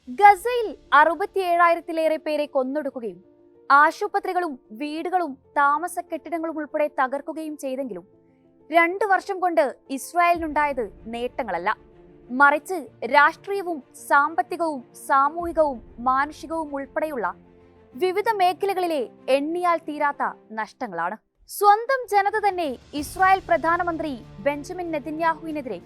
ഗസയിൽ 67,000-ലേറെ പേരെ കൊന്നൊടുക്കുകയും ആശുപത്രികളും വീടുകളും താമസ കെട്ടിടങ്ങളും ഉൾപ്പെടെ തകർക്കുകയും ചെയ്തെങ്കിലും 2 വർഷം കൊണ്ട് ഇസ്രായേലിനുണ്ടായത് നേട്ടങ്ങളല്ല, മറിച്ച് രാഷ്ട്രീയവും സാമ്പത്തികവും സാമൂഹികവും മാനുഷികവും ഉൾപ്പെടെയുള്ള വിവിധ മേഖലകളിലെ എണ്ണിയാൽ തീരാത്ത നഷ്ടങ്ങളാണ്. സ്വന്തം ജനത തന്നെ ഇസ്രായേൽ പ്രധാനമന്ത്രി ബെഞ്ചമിൻ നെതന്യാഹുവിനെതിരെ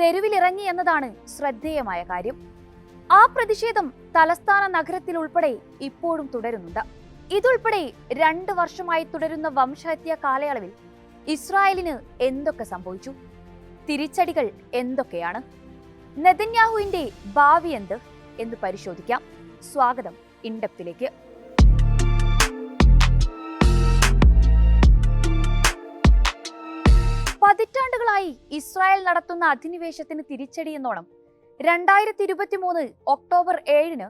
തെരുവിലിറങ്ങി എന്നതാണ് ശ്രദ്ധേയമായ കാര്യം. ആ പ്രതിഷേധം തലസ്ഥാന നഗരത്തിൽ ഉൾപ്പെടെ ഇപ്പോഴും തുടരുന്നുണ്ട്. ഇതുൾപ്പെടെ 2 വർഷമായി തുടരുന്ന വംശഹത്യാ കാലയളവിൽ ഇസ്രായേലിന് എന്തൊക്കെ സംഭവിച്ചു? തിരിച്ചടികൾ എന്തൊക്കെയാണ്? നെതന്യാഹുവിന്റെ ഭാവി എന്ത് എന്ന് പരിശോധിക്കാം. സ്വാഗതം ഇൻഡെപ്തിലേക്ക്. പതിറ്റാണ്ടുകളായി ഇസ്രായേൽ നടത്തുന്ന അധിനിവേശത്തിന് തിരിച്ചടിയെന്നോണം 2023 ഒക്ടോബർ 7-ന്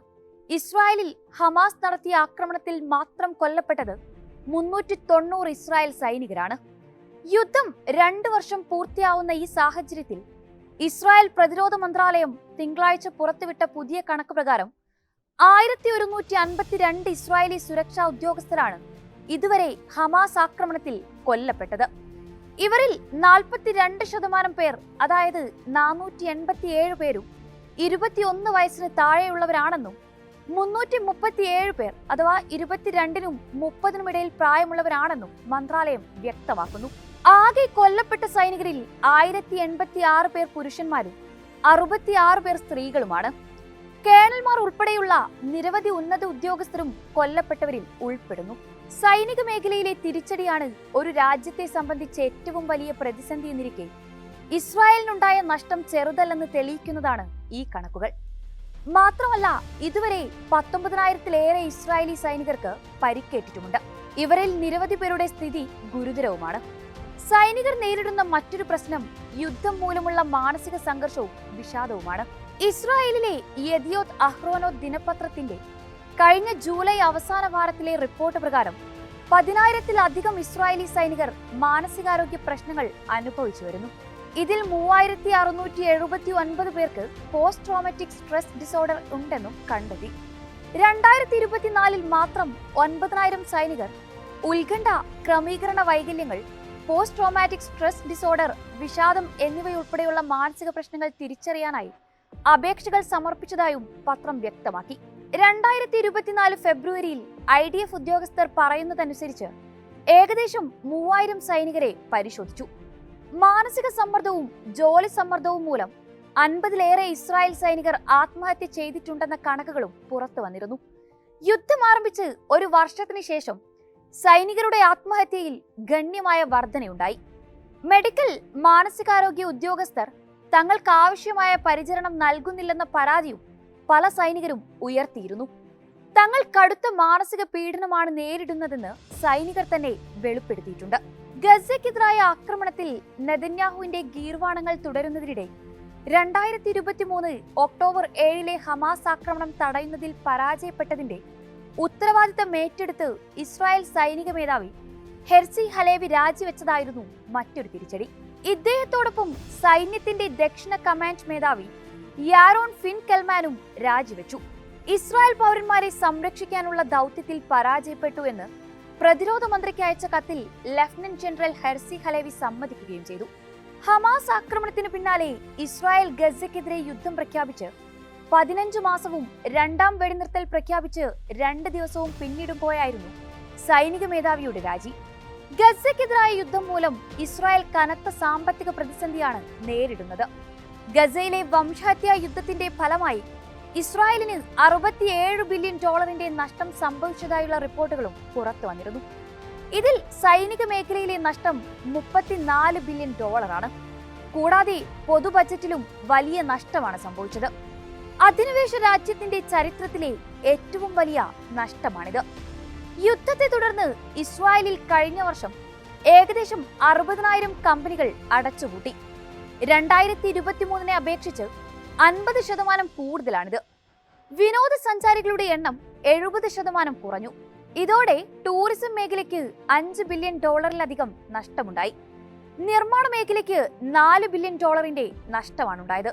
ഇസ്രായേലിൽ ഹമാസ് നടത്തിയ ആക്രമണത്തിൽ മാത്രം കൊല്ലപ്പെട്ടത് 390 ഇസ്രായേൽ സൈനികരാണ്. യുദ്ധം 2 വർഷം പൂർത്തിയാവുന്ന ഈ സാഹചര്യത്തിൽ ഇസ്രായേൽ പ്രതിരോധ മന്ത്രാലയം തിങ്കളാഴ്ച പുറത്തുവിട്ട പുതിയ കണക്ക് പ്രകാരം 1152 ഇസ്രായേലി സുരക്ഷാ ഉദ്യോഗസ്ഥരാണ് ഇതുവരെ ഹമാസ് ആക്രമണത്തിൽ കൊല്ലപ്പെട്ടത്. ഇവരിൽ 42% പേർ, അതായത് 487 പേരും 21 വയസ്സിന് താഴെയുള്ളവരാണെന്നും 337 പേർ, അഥവാ 22-നും 30-നും ഇടയിൽ പ്രായമുള്ളവരാണെന്നും മന്ത്രാലയം വ്യക്തമാക്കുന്നു. ആകെ കൊല്ലപ്പെട്ട സൈനികരിൽ 1086 പേർ പുരുഷന്മാരും 66 പേർ സ്ത്രീകളുമാണ്. കേണൽമാർ ഉൾപ്പെടെയുള്ള നിരവധി ഉന്നത ഉദ്യോഗസ്ഥരും കൊല്ലപ്പെട്ടവരിൽ ഉൾപ്പെടുന്നു. സൈനിക മേഖലയിലെ തിരിച്ചടിയാണ് ഒരു രാജ്യത്തെ സംബന്ധിച്ച് ഏറ്റവും വലിയ പ്രതിസന്ധി എന്നിരിക്കെ ഇസ്രായേലിനുണ്ടായ നഷ്ടം ചെറുതല്ലെന്ന് തെളിയിക്കുന്നതാണ് ഈ കണക്കുകൾ. മാത്രമല്ല, ഇതുവരെ 19,000-ലേറെ ഇസ്രായേലി സൈനികർക്ക് പരിക്കേറ്റിട്ടുമുണ്ട്. ഇവരിൽ നിരവധി പേരുടെ സ്ഥിതി ഗുരുതരവുമാണ്. സൈനികർ നേരിടുന്ന മറ്റൊരു പ്രശ്നം യുദ്ധം മൂലമുള്ള മാനസിക സംഘർഷവും വിഷാദവുമാണ്. ഇസ്രായേലിലെ യെദിയോത്ത് അഹ്റോനോത്ത് ദിനപത്രത്തിന്റെ കഴിഞ്ഞ ജൂലൈ അവസാന വാരത്തിലെ റിപ്പോർട്ട് പ്രകാരം 10,000-ത്തിലധികം ഇസ്രായേലി സൈനികർ മാനസികാരോഗ്യ പ്രശ്നങ്ങൾ അനുഭവിച്ചു വരുന്നു. ഇതിൽ 3,679 പേർക്ക് പോസ്റ്റ് ട്രോമാറ്റിക് സ്ട്രെസ് ഡിസോർഡർ ഉണ്ടെന്നും കണ്ടെത്തി. 2024-ൽ മാത്രം 9,000 സൈനികർ ഉത്കണ്ഠ, ക്രമീകരണ വൈകല്യങ്ങൾ, പോസ്റ്റ് ട്രോമാറ്റിക് സ്ട്രെസ് ഡിസോർഡർ, വിഷാദം എന്നിവയുൾപ്പെടെയുള്ള മാനസിക പ്രശ്നങ്ങൾ തിരിച്ചറിയാനായി അപേക്ഷകൾ സമർപ്പിച്ചതായും പത്രം വ്യക്തമാക്കി. 2024 ഫെബ്രുവരിയിൽ IDF ഉദ്യോഗസ്ഥർ പറയുന്നതനുസരിച്ച് ഏകദേശം 3,000 സൈനികരെ പരിശോധിച്ചു. മാനസിക സമ്മർദ്ദവും ജോലി സമ്മർദ്ദവും മൂലം 50-ലേറെ ഇസ്രായേൽ സൈനികർ ആത്മഹത്യ ചെയ്തിട്ടുണ്ടെന്ന കണക്കുകളും പുറത്തു വന്നിരുന്നു. യുദ്ധം ആരംഭിച്ച് 1 വർഷത്തിന് ശേഷം സൈനികരുടെ ആത്മഹത്യയിൽ ഗണ്യമായ വർധനയുണ്ടായി. മെഡിക്കൽ, മാനസികാരോഗ്യ ഉദ്യോഗസ്ഥർ തങ്ങൾക്ക് ആവശ്യമായ പരിചരണം നൽകുന്നില്ലെന്ന പരാതിയും പല സൈനികരും ഉയർത്തിയിരുന്നു. തങ്ങൾ കടുത്ത മാനസിക പീഡനമാണ് നേരിടുന്നതെന്ന് സൈനികർ തന്നെ വെളിപ്പെടുത്തിയിട്ടുണ്ട്. ഗസയ്ക്കെതിരായ ആക്രമണത്തിൽ നെതന്യാഹുവിന്റെ ഗീർവാണങ്ങൾ തുടരുന്നതിനിടെ 2023 ഒക്ടോബർ 7-ലെ ഹമാസ് ആക്രമണം തടയുന്നതിൽ പരാജയപ്പെട്ടതിന്റെ ഉത്തരവാദിത്തം ഏറ്റെടുത്ത് ഇസ്രായേൽ സൈനിക മേധാവി ഹെർസി ഹലേവി രാജിവെച്ചതായിരുന്നു മറ്റൊരു തിരിച്ചടി. ഇദ്ദേഹത്തോടൊപ്പം സൈന്യത്തിന്റെ ദക്ഷിണ കമാൻഡ് മേധാവി യാരോൺ ഫിൻകെൽമാനും രാജിവെച്ചു. ഇസ്രായേൽ പൗരന്മാരെ സംരക്ഷിക്കാനുള്ള ദൗത്യത്തിൽ പരാജയപ്പെട്ടു എന്ന് പ്രതിരോധ മന്ത്രിക്ക് അയച്ച കത്തിൽ ലഫ്റ്റനന്റ് ജനറൽ ഹെർസി ഹലേവി സമ്മതിക്കുകയും ചെയ്തു. ഹമാസ് ആക്രമണത്തിന് പിന്നാലെ ഇസ്രായേൽ ഗസയ്ക്കെതിരെ യുദ്ധം പ്രഖ്യാപിച്ച് 15 മാസവും 2ാം വെടിനിർത്തൽ പ്രഖ്യാപിച്ച് 2 ദിവസവും പിന്നിടുമ്പോഴായിരുന്നു സൈനിക മേധാവിയുടെ രാജി. ഗസയ്ക്കെതിരായ യുദ്ധം മൂലം ഇസ്രായേൽ കനത്ത സാമ്പത്തിക പ്രതിസന്ധിയാണ് നേരിടുന്നത്. ഗസയിലെ വംശഹത്യാ യുദ്ധത്തിന്റെ ഫലമായി ഇസ്രായേലിന് $67 ബില്യൺ നഷ്ടം സംഭവിച്ചതായുള്ള റിപ്പോർട്ടുകളും പുറത്തു വന്നിരുന്നു. ഇതിൽ സൈനിക മേഖലയിലെ നഷ്ടം $34 ബില്യൺ. കൂടാതെ പൊതു ബജറ്റിലും വലിയ നഷ്ടമാണ് സംഭവിച്ചത്. അധിനിവേശ രാജ്യത്തിന്റെ ചരിത്രത്തിലെ ഏറ്റവും വലിയ നഷ്ടമാണിത്. യുദ്ധത്തെ തുടർന്ന് ഇസ്രായേലിൽ കഴിഞ്ഞ വർഷം ഏകദേശം 60,000 കമ്പനികൾ അടച്ചുപൂട്ടി. 2023-നെ അപേക്ഷിച്ച് 50% കൂടുതലാണിത്. വിനോദസഞ്ചാരികളുടെ എണ്ണം 70% കുറഞ്ഞു. ഇതോടെ ടൂറിസം മേഖലയ്ക്ക് $5 ബില്യൺ നഷ്ടമുണ്ടായി. നിർമ്മാണ മേഖലയ്ക്ക് $4 ബില്യൺ നഷ്ടമാണുണ്ടായത്.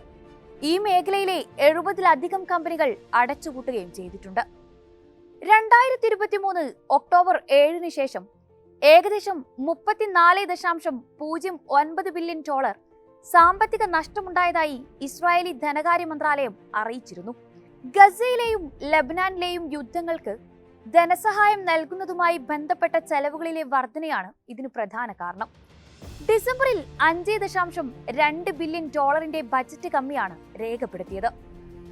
ഈ മേഖലയിലെ 70-ലധികം കമ്പനികൾ അടച്ചുപൂട്ടുകയും ചെയ്തിട്ടുണ്ട്. 2023 ഒക്ടോബർ 7-ന് ശേഷം ഏകദേശം $34.09 ബില്യൺ സാമ്പത്തിക നഷ്ടമുണ്ടായതായി ഇസ്രായേലി ധനകാര്യ മന്ത്രാലയം അറിയിച്ചിരുന്നു. ഗസയിലെയും ലബനാനിലെയും യുദ്ധങ്ങൾക്ക് ധനസഹായം നൽകുന്നതുമായി ബന്ധപ്പെട്ട ചെലവുകളിലെ വർധനയാണ് ഇതിന് പ്രധാന കാരണം. ഡിസംബറിൽ $5.2 ബില്യൺ ബജറ്റ് കമ്മിയാണ് രേഖപ്പെടുത്തിയത്.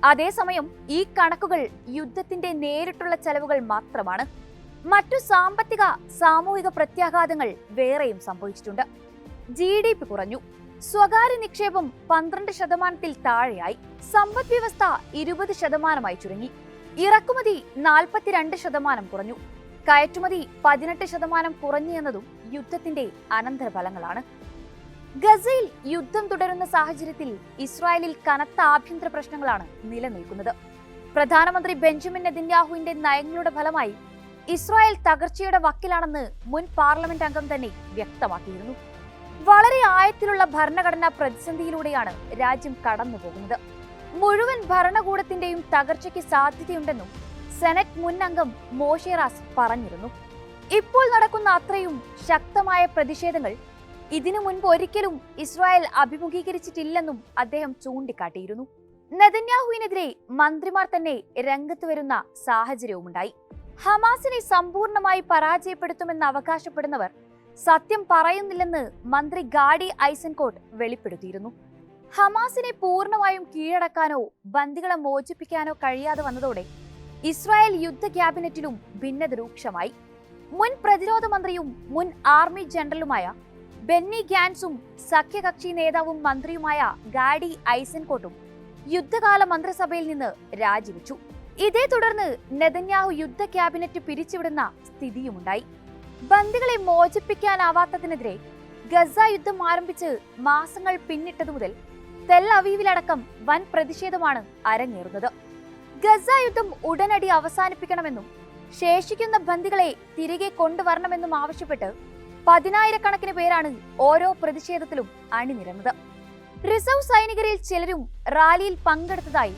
അതേസമയം ഈ കണക്കുകൾ യുദ്ധത്തിന്റെ നേരിട്ടുള്ള ചെലവുകൾ മാത്രമാണ്. മറ്റു സാമ്പത്തിക സാമൂഹിക പ്രത്യാഘാതങ്ങൾ വേറെയും സംഭവിച്ചിട്ടുണ്ട്. GDP കുറഞ്ഞു. സ്വകാര്യ നിക്ഷേപം 12% താഴെയായി. സമ്പദ് വ്യവസ്ഥ 20% ചുരുങ്ങി. ഇറക്കുമതി 42% കുറഞ്ഞു. കയറ്റുമതി 18% കുറഞ്ഞു എന്നതും യുദ്ധത്തിന്റെ അനന്തരഫലങ്ങളാണ്. ഗസയിൽ യുദ്ധം തുടരുന്ന സാഹചര്യത്തിൽ ഇസ്രായേലിൽ കനത്ത ആഭ്യന്തര പ്രശ്നങ്ങളാണ് നിലനിൽക്കുന്നത്. പ്രധാനമന്ത്രി ബെഞ്ചമിൻ നെതന്യാഹുവിന്റെ നയങ്ങളുടെ ഫലമായി ഇസ്രായേൽ തകർച്ചയുടെ വക്കിലാണെന്ന് മുൻ പാർലമെന്റ് അംഗം തന്നെ വ്യക്തമാക്കിയിരുന്നു. വളരെ ആഴത്തിലുള്ള ഭരണഘടനാ പ്രതിസന്ധിയിലൂടെയാണ് രാജ്യം കടന്നുപോകുന്നത്. മുഴുവൻ ഭരണകൂടത്തിന്റെയും തകർച്ചയ്ക്ക് സാധ്യതയുണ്ടെന്നും സെനറ്റ് മുൻ അംഗം മോശെ റാസ് പറഞ്ഞിരുന്നു. ഇപ്പോൾ നടക്കുന്ന അത്രയും ശക്തമായ പ്രതിഷേധങ്ങൾ ഇതിനു മുൻപ് ഒരിക്കലും ഇസ്രായേൽ അഭിമുഖീകരിച്ചിട്ടില്ലെന്നും അദ്ദേഹം ചൂണ്ടിക്കാട്ടിയിരുന്നു. നെതന്യാഹുവിനെതിരെ മന്ത്രിമാർ തന്നെ രംഗത്ത് വരുന്ന സാഹചര്യവുമുണ്ടായി. ഹമാസിനെ സമ്പൂർണമായി പരാജയപ്പെടുത്തുമെന്ന് അവകാശപ്പെടുന്നവർ സത്യം പറയുന്നില്ലെന്ന് മന്ത്രി ഗാഡി ഐസൻകോട്ട് വെളിപ്പെടുത്തിയിരുന്നു. ഹമാസിനെ പൂർണ്ണമായും കീഴടക്കാനോ ബന്ദികളെ മോചിപ്പിക്കാനോ കഴിയാതെ വന്നതോടെ ഇസ്രായേൽ യുദ്ധ ക്യാബിനറ്റിലും ഭിന്നത രൂക്ഷമായി. മുൻ പ്രതിരോധ മന്ത്രിയും മുൻ ആർമി ജനറലുമായ ബെന്നി ഗാൻസും സഖ്യകക്ഷി നേതാവും മന്ത്രിയുമായ ഗാഡി ഐസൻകോട്ടും യുദ്ധകാല മന്ത്രിസഭയിൽ നിന്ന് രാജിവെച്ചു. ഇതേ തുടർന്ന് നെതന്യാഹു യുദ്ധ ക്യാബിനറ്റ് പിരിച്ചുവിടുന്ന സ്ഥിതിയുമുണ്ടായി. ബന്ദികളെ മോചിപ്പിക്കാനാവാത്തതിനെതിരെ ഗസ യുദ്ധം ആരംഭിച്ച് മാസങ്ങൾ പിന്നിട്ടതു മുതൽ തെൽ അവീവിലടക്കം വൻ പ്രതിഷേധമാണ് അരങ്ങേറുന്നത്. ഗസ യുദ്ധം ഉടനടി അവസാനിപ്പിക്കണമെന്നും ശേഷിക്കുന്ന ബന്ദികളെ തിരികെ കൊണ്ടുവരണമെന്നും ആവശ്യപ്പെട്ട് 10,000-കണക്കിന് പേരാണ് ഓരോ പ്രതിഷേധത്തിലും അണിനിരന്നത്. റിസർവ് സൈനികരിൽ ചിലരും റാലിയിൽ പങ്കെടുത്തതായി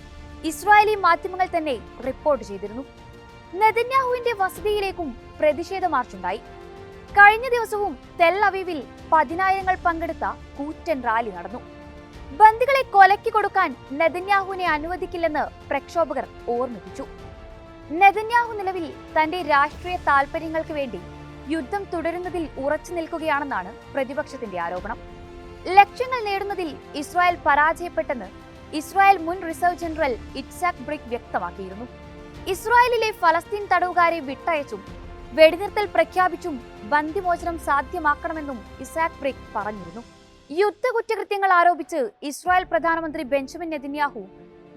ഇസ്രായേലി മാധ്യമങ്ങൾ തന്നെ റിപ്പോർട്ട് ചെയ്തിരുന്നു. നെതന്യാഹുവിന്റെ വസതിയിലേക്കും പ്രതിഷേധ മാർച്ചുണ്ടായി. കഴിഞ്ഞ ദിവസവും തെൽ അവീവിൽ 10,000 പങ്കെടുത്ത കൂറ്റൻ റാലി നടന്നു. ബന്ദികളെ കൊലയ്ക്ക് കൊടുക്കാൻ നെതന്യാഹുവിനെ അനുവദിക്കില്ലെന്ന് പ്രക്ഷോഭകർ ഓർമ്മിപ്പിച്ചു. നെതന്യാഹു നിലവിൽ തന്റെ രാഷ്ട്രീയ താൽപര്യങ്ങൾക്ക് വേണ്ടി യുദ്ധം തുടരുന്നതിൽ ഉറച്ചു നിൽക്കുകയാണെന്നാണ് പ്രതിപക്ഷത്തിന്റെ ആരോപണം. ലക്ഷ്യങ്ങൾ നേടുന്നതിൽ ഇസ്രായേൽ പരാജയപ്പെട്ടെന്ന് ഇസ്രായേൽ മുൻ റിസർവ് ജനറൽ ഇറ്റ്സാക് ബ്രിക് വ്യക്തമാക്കിയിരുന്നു. ഇസ്രായേലിലെ ഫലസ്തീൻ തടവുകാരെ വിട്ടയച്ചും വെടിനിർത്തൽ പ്രഖ്യാപിച്ചും ബന്ദിമോചനം സാധ്യമാക്കണമെന്നും ഇസാക് ബ്രിക് പറഞ്ഞിരുന്നു. യുദ്ധ കുറ്റകൃത്യങ്ങൾ ആരോപിച്ച് ഇസ്രായേൽ പ്രധാനമന്ത്രി ബെഞ്ചമിൻ നെതന്യാഹു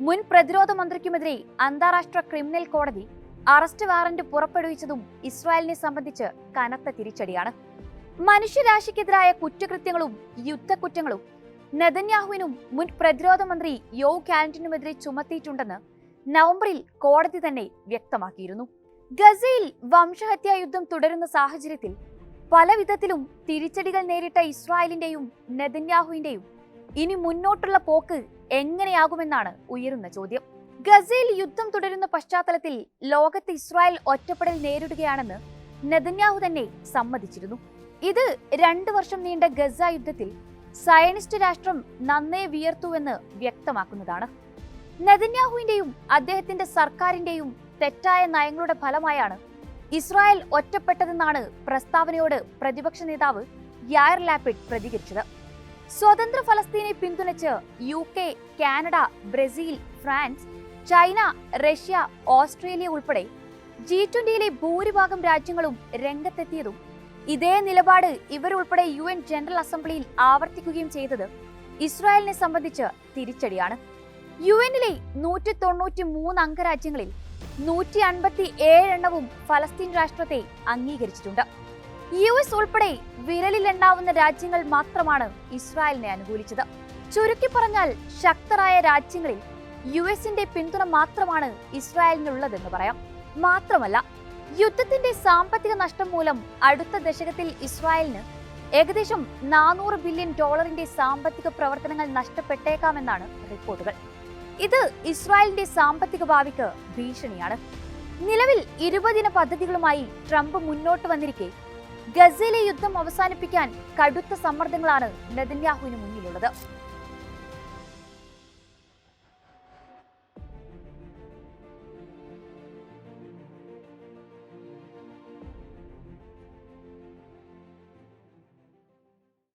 മുൻ പ്രതിരോധ മന്ത്രിക്കുമെതിരെ അന്താരാഷ്ട്ര ക്രിമിനൽ കോടതി അറസ്റ്റ് വാറന്റ് പുറപ്പെടുവിച്ചതും ഇസ്രായേലിനെ സംബന്ധിച്ച് കനത്ത തിരിച്ചടിയാണ്. മനുഷ്യരാശിക്കെതിരായ കുറ്റകൃത്യങ്ങളും യുദ്ധക്കുറ്റങ്ങളും നെതന്യാഹുവിനും മുൻ പ്രതിരോധ മന്ത്രി യോവ് ഗാലന്റിനുമെതിരെ ചുമത്തിയിട്ടുണ്ടെന്ന് നവംബറിൽ കോടതി തന്നെ വ്യക്തമാക്കിയിരുന്നു. ഗസയിൽ വംശഹത്യാ യുദ്ധം തുടരുന്ന സാഹചര്യത്തിൽ പല വിധത്തിലും തിരിച്ചടികൾ നേരിട്ട ഇസ്രായേലിന്റെയും നെതന്യാഹുവിന്റെയും ഇനി മുന്നോട്ടുള്ള പോക്ക് എങ്ങനെയാകുമെന്നാണ് ഉയരുന്ന ചോദ്യം. ഗസയിൽ യുദ്ധം തുടരുന്ന പശ്ചാത്തലത്തിൽ ലോകത്ത് ഇസ്രായേൽ ഒറ്റപ്പെടൽ നേരിടുകയാണെന്ന് നെതന്യാഹു തന്നെ സമ്മതിച്ചിരുന്നു. ഇത് 2 വർഷം നീണ്ട ഗസ യുദ്ധത്തിൽ സയനിസ്റ്റ് രാഷ്ട്രം നന്നേ വിയർത്തുവെന്ന് വ്യക്തമാക്കുന്നതാണ്. നെതന്യാഹുവിന്റെയും അദ്ദേഹത്തിന്റെ സർക്കാരിന്റെയും തെറ്റായ നയങ്ങളുടെ ഫലമായാണ് ഇസ്രായേൽ ഒറ്റപ്പെട്ടതെന്നാണ് പ്രസ്താവനയോട് പ്രതിപക്ഷ നേതാവ് യാർ ലാപിഡ് പ്രതികരിച്ചത്. സ്വതന്ത്ര ഫലസ്തീനെ പിന്തുണച്ച് UK, Canada, Brazil, France, China, Russia, Australia ഉൾപ്പെടെ G20യിലെ ഭൂരിഭാഗം രാജ്യങ്ങളും രംഗത്തെത്തിയതും ഇതേ നിലപാട് ഇവരുൾപ്പെടെ UN ജനറൽ അസംബ്ലിയിൽ ആവർത്തിക്കുകയും ചെയ്തത് ഇസ്രായേലിനെ സംബന്ധിച്ച് തിരിച്ചടിയാണ്. UN-ലെ 193 അംഗരാജ്യങ്ങളിൽ 157 എണ്ണവും ഫലസ്തീൻ രാഷ്ട്രത്തെ അംഗീകരിച്ചിട്ടുണ്ട്. US ഉൾപ്പെടെ വിരലിലെണ്ണാവുന്ന രാജ്യങ്ങൾ മാത്രമാണ് ഇസ്രായേലിനെ അനുകൂലിച്ചത്. ചുരുക്കി പറഞ്ഞാൽ ശക്തരായ രാജ്യങ്ങളിൽ US-ന്റെ പിന്തുണ മാത്രമാണ് ഇസ്രായേലിനുള്ളതെന്ന് പറയാം. മാത്രമല്ല, യുദ്ധത്തിന്റെ സാമ്പത്തിക നഷ്ടം മൂലം അടുത്ത ദശകത്തിൽ ഇസ്രായേലിന് ഏകദേശം $400 ബില്യൺ സാമ്പത്തിക പ്രവർത്തനങ്ങൾ നഷ്ടപ്പെട്ടേക്കാമെന്നാണ് റിപ്പോർട്ടുകൾ. ഇത് ഇസ്രായേലിന്റെ സാമ്പത്തിക ഭാവിക്ക് ഭീഷണിയാണ്. നിലവിൽ 20 പദ്ധതികളുമായി ട്രംപ് മുന്നോട്ട് വന്നിരിക്കെ ഗസയിലെ യുദ്ധം അവസാനിപ്പിക്കാൻ കടുത്ത സമ്മർദ്ദങ്ങളാണ് നെതന്യാഹുവിന് മുന്നിലുള്ളത്.